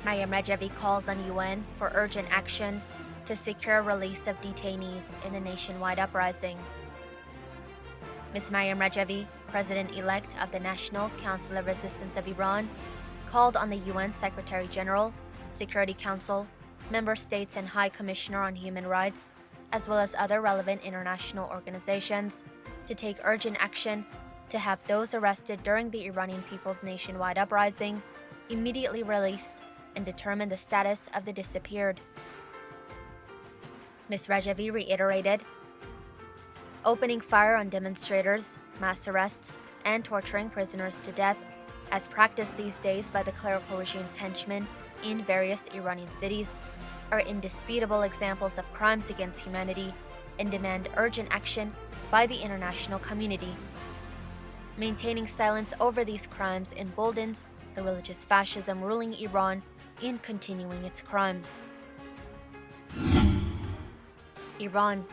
Maryam Rajavi calls on UN for urgent action to secure release of detainees in the nationwide uprising. Ms. Maryam Rajavi, President-elect of the National Council of Resistance of Iran, called on the UN Secretary-General, Security Council, member states and High Commissioner on Human Rights, as well as other relevant international organizations, to take urgent action to have those arrested during the Iranian people's nationwide uprising immediately released and determine the status of the disappeared. Ms. Rajavi reiterated, opening fire on demonstrators, mass arrests, and torturing prisoners to death, as practiced these days by the clerical regime's henchmen in various Iranian cities, are indisputable examples of crimes against humanity and demand urgent action by the international community. Maintaining silence over these crimes emboldens the religious fascism ruling Iran in continuing its crimes. Iran.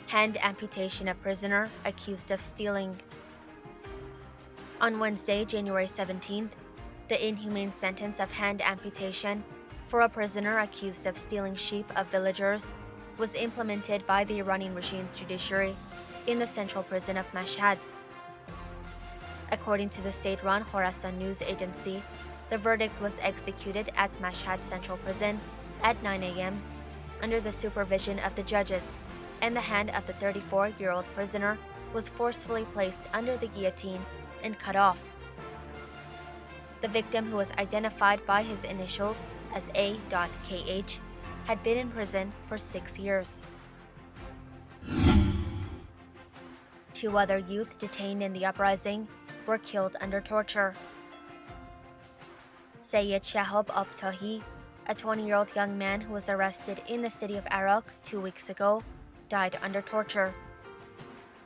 Hand amputation of prisoner accused of stealing. On Wednesday, January 17th, the inhumane sentence of hand amputation for a prisoner accused of stealing sheep of villagers was implemented by the Iranian regime's judiciary in the central prison of Mashhad. According to the state-run Khorasan news agency, the verdict was executed at Mashhad Central Prison at 9 a.m. under the supervision of the judges, and the hand of the 34-year-old prisoner was forcefully placed under the guillotine and cut off. The victim, who was identified by his initials as A.KH, had been in prison for 6 years. 2 other youth detained in the uprising were killed under torture. Sayyid Shahab Abtahi, a 20-year-old young man who was arrested in the city of Arak 2 weeks ago, died under torture.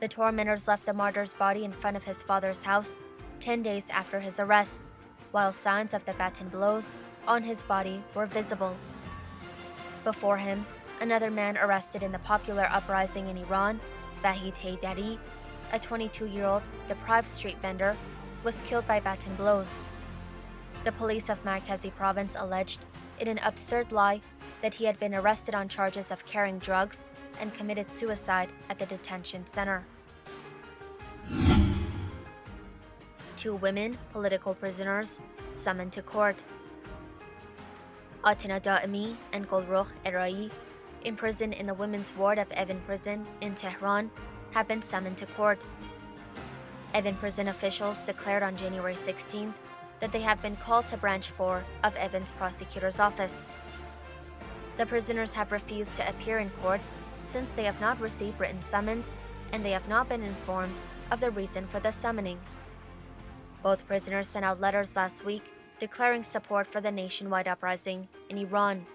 The tormentors left the martyr's body in front of his father's house 10 days after his arrest, while signs of the baton blows on his body were visible. Before him, another man arrested in the popular uprising in Iran, Vahid Haydari, a 22-year-old deprived street vendor, was killed by baton blows. The police of Markazi province alleged, in an absurd lie, that he had been arrested on charges of carrying drugs and committed suicide at the detention center. 2 women, political prisoners, summoned to court. Atina Daimi and Golrukh Erai, imprisoned in the women's ward of Evin Prison in Tehran, have been summoned to court. Evin Prison officials declared on January 16th that they have been called to Branch 4 of Evin's prosecutor's office. The prisoners have refused to appear in court since they have not received written summons and they have not been informed of the reason for the summoning. Both prisoners sent out letters last week declaring support for the nationwide uprising in Iran.